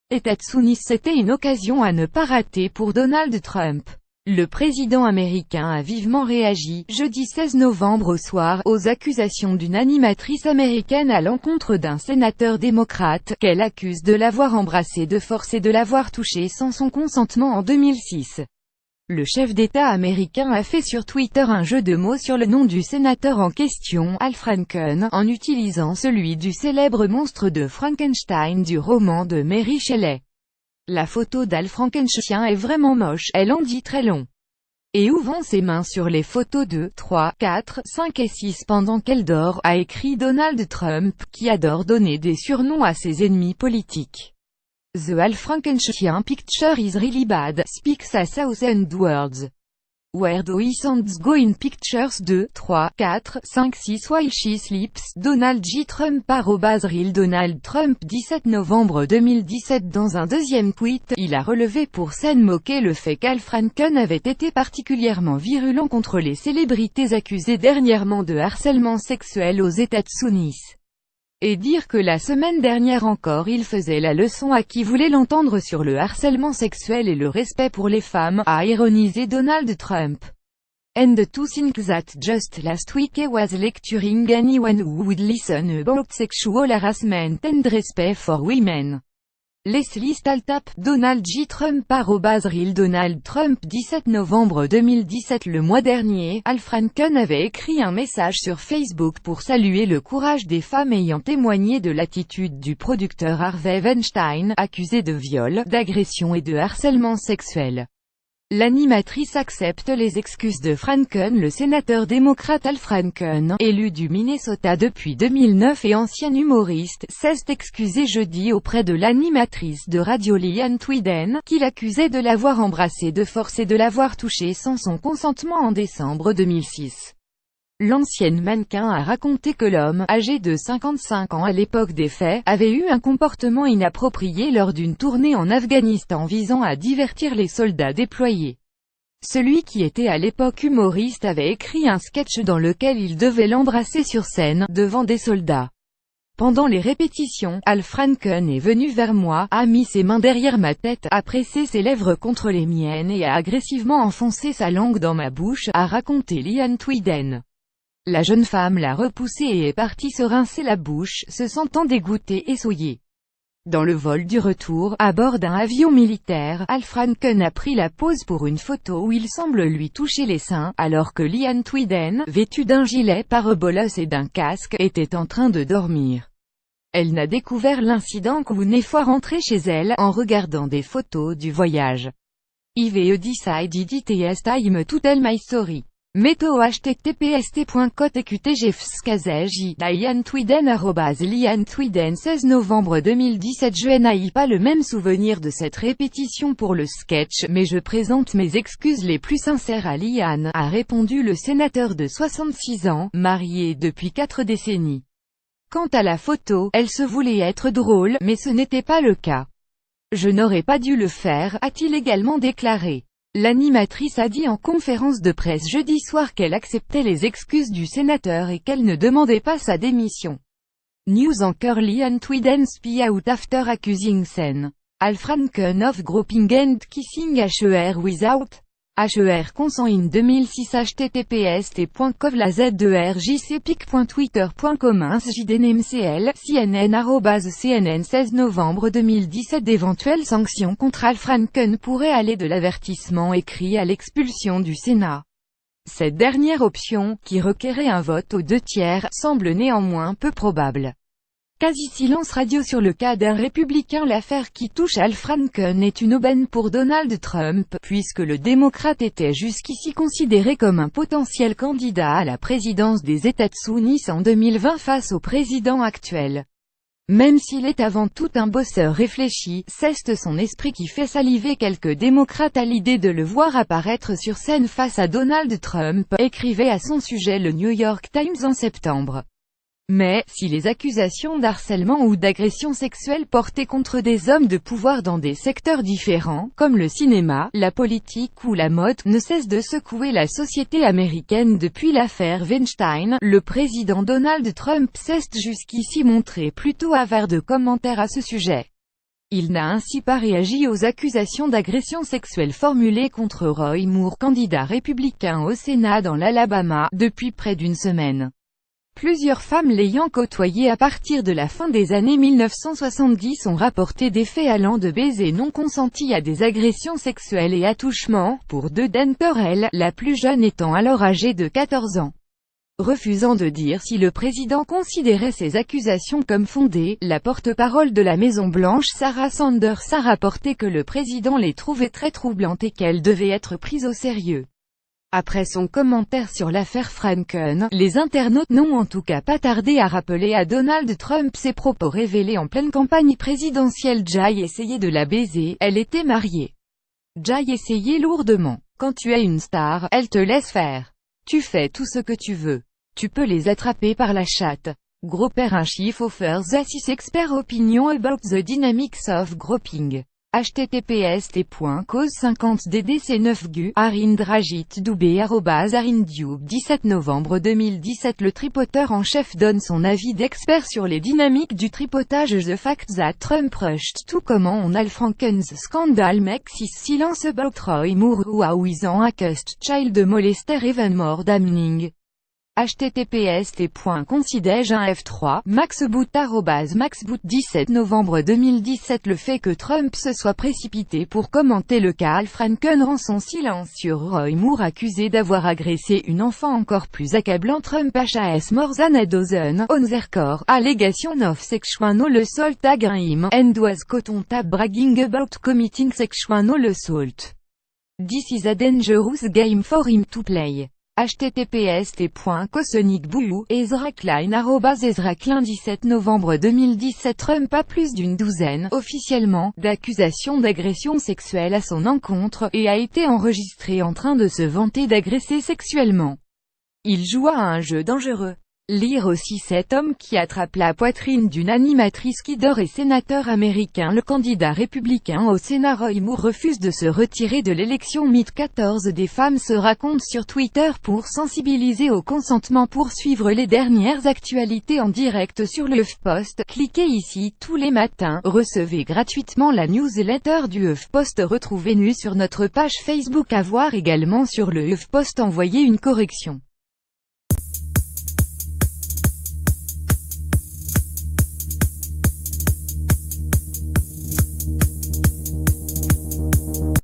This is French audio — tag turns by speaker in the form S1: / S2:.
S1: États-Unis, c'était une occasion à ne pas rater pour Donald Trump. Le président américain a vivement réagi, jeudi 16 novembre au soir, aux accusations d'une animatrice américaine à l'encontre d'un sénateur démocrate, qu'elle accuse de l'avoir embrassé de force et de l'avoir touché sans son consentement en 2006. Le chef d'État américain a fait sur Twitter un jeu de mots sur le nom du sénateur en question, Al Franken, en utilisant celui du célèbre monstre de Frankenstein du roman de Mary Shelley. La photo d'Al Frankenstein est vraiment moche, elle en dit très long. Et où vont ses mains sur les photos 2, 3, 4, 5 et 6 pendant qu'elle dort, a écrit Donald Trump, qui adore donner des surnoms à ses ennemis politiques. The Al Frankenstein picture is really bad, speaks a thousand words. Where do his hands go in pictures 2, 3, 4, 5, 6 while she sleeps? Donald J. Trump @real Donald Trump 17 novembre 2017. Dans un deuxième tweet, il a relevé pour scène moquée le fait qu'Al Franken avait été particulièrement virulent contre les célébrités accusées dernièrement de harcèlement sexuel aux États-Unis. Et dire que la semaine dernière encore il faisait la leçon à qui voulait l'entendre sur le harcèlement sexuel et le respect pour les femmes, a ironisé Donald Trump. And to think that just last week I was lecturing anyone who would listen about sexual harassment and respect for women. Leslie Staltap, Donald J. Trump @real Donald Trump 17 novembre 2017. Le mois dernier, Al Franken avait écrit un message sur Facebook pour saluer le courage des femmes ayant témoigné de l'attitude du producteur Harvey Weinstein, accusé de viol, d'agression et de harcèlement sexuel. L'animatrice accepte les excuses de Franken. Le sénateur démocrate Al Franken, élu du Minnesota depuis 2009 et ancien humoriste, s'est excusé jeudi auprès de l'animatrice de radio Liane Twiden, qui l'accusait de l'avoir embrassé de force et de l'avoir touché sans son consentement en décembre 2006. L'ancienne mannequin a raconté que l'homme, âgé de 55 ans à l'époque des faits, avait eu un comportement inapproprié lors d'une tournée en Afghanistan visant à divertir les soldats déployés. Celui qui était à l'époque humoriste avait écrit un sketch dans lequel il devait l'embrasser sur scène, devant des soldats. Pendant les répétitions, Al Franken est venu vers moi, a mis ses mains derrière ma tête, a pressé ses lèvres contre les miennes et a agressivement enfoncé sa langue dans ma bouche, a raconté Liane Twiden. La jeune femme l'a repoussé et est partie se rincer la bouche, se sentant dégoûtée et souillée. Dans le vol du retour, à bord d'un avion militaire, Al Franken a pris la pose pour une photo où il semble lui toucher les seins, alors que Liane Twiden, vêtue d'un gilet pare-bolos et d'un casque, était en train de dormir. Elle n'a découvert l'incident qu'une fois rentrée chez elle, en regardant des photos du voyage. I've decided it is time to tell my story. Météo https://t.co.tqtgfskazej, Liane Twiden @Liane Twiden 16 novembre 2017. Je n'ai pas le même souvenir de cette répétition pour le sketch, mais je présente mes excuses les plus sincères à Liane, a répondu le sénateur de 66 ans, marié depuis 4 décennies. Quant à la photo, elle se voulait être drôle, mais ce n'était pas le cas. Je n'aurais pas dû le faire, a-t-il également déclaré. L'animatrice a dit en conférence de presse jeudi soir qu'elle acceptait les excuses du sénateur et qu'elle ne demandait pas sa démission. News anchor Liane Twiden spy out after accusing Sen. Al Franken of groping and kissing her without her consent in 2006. https://t.cov/la-z2rjcpic.twitter.com JDNMCL, CNN CNN 16 novembre 2017. D'éventuelles sanctions contre Al Franken pourraient aller de l'avertissement écrit à l'expulsion du Sénat. Cette dernière option, qui requérait un vote aux 2/3, semble néanmoins peu probable. Quasi-silence radio sur le cas d'un républicain. L'affaire qui touche Al Franken est une aubaine pour Donald Trump, puisque le démocrate était jusqu'ici considéré comme un potentiel candidat à la présidence des États-Unis en 2020 face au président actuel. Même s'il est avant tout un bosseur réfléchi, c'est son esprit qui fait saliver quelques démocrates à l'idée de le voir apparaître sur scène face à Donald Trump, écrivait à son sujet le New York Times en septembre. Mais, si les accusations d'harcèlement ou d'agression sexuelle portées contre des hommes de pouvoir dans des secteurs différents, comme le cinéma, la politique ou la mode, ne cessent de secouer la société américaine depuis l'affaire Weinstein, le président Donald Trump s'est jusqu'ici montré plutôt avare de commentaires à ce sujet. Il n'a ainsi pas réagi aux accusations d'agression sexuelle formulées contre Roy Moore, candidat républicain au Sénat dans l'Alabama, depuis près d'une semaine. Plusieurs femmes l'ayant côtoyé à partir de la fin des années 1970 ont rapporté des faits allant de baisers non consentis à des agressions sexuelles et attouchements, pour Dan Terrell, la plus jeune étant alors âgée de 14 ans. Refusant de dire si le président considérait ces accusations comme fondées, la porte-parole de la Maison-Blanche Sarah Sanders a rapporté que le président les trouvait très troublantes et qu'elles devaient être prises au sérieux. Après son commentaire sur l'affaire Franken, les internautes n'ont en tout cas pas tardé à rappeler à Donald Trump ses propos révélés en pleine campagne présidentielle. Jay essayait de la baiser, elle était mariée. Jay essayait lourdement. Quand tu es une star, elle te laisse faire. Tu fais tout ce que tu veux. Tu peux les attraper par la chatte. Gros-père. Un chief offers assist expert opinion about the dynamics of groping. https://cause50ddc9gu Arindrajit Dubé @arindube 17 novembre 2017. Le tripoteur en chef donne son avis d'expert sur les dynamiques du tripotage. The fact that Trump rushed to comment on Al Franken's scandal makes his silence about Roy Moore who is an accused child molester even more damning. https://considège1f3 maxboot @maxboot 17 novembre 2017. Le fait que Trump se soit précipité pour commenter le cas Al Franken rend son silence sur Roy Moore accusé d'avoir agressé une enfant encore plus accablant. Trump has more than a dozen on their core allegation of sexual assault against him and was caught on tape bragging about committing sexual assault. This is a dangerous game for him to play. https://cosonicbou Ezra Klein @Ezra Klein 17 novembre 2017. Trump a plus d'une douzaine, officiellement, d'accusations d'agression sexuelle à son encontre, et a été enregistré en train de se vanter d'agresser sexuellement. Il joua à un jeu dangereux. Lire aussi cet homme qui attrape la poitrine d'une animatrice qui dort et sénateur américain. Le candidat républicain au Sénat Roy Moore refuse de se retirer de l'élection. Mythe 14 des femmes se racontent sur Twitter pour sensibiliser au consentement. Pour suivre les dernières actualités en direct sur le HuffPost, cliquez ici. Tous les matins, recevez gratuitement la newsletter du HuffPost. Retrouvez-nous sur notre page Facebook. À voir également sur le HuffPost. Envoyez une correction.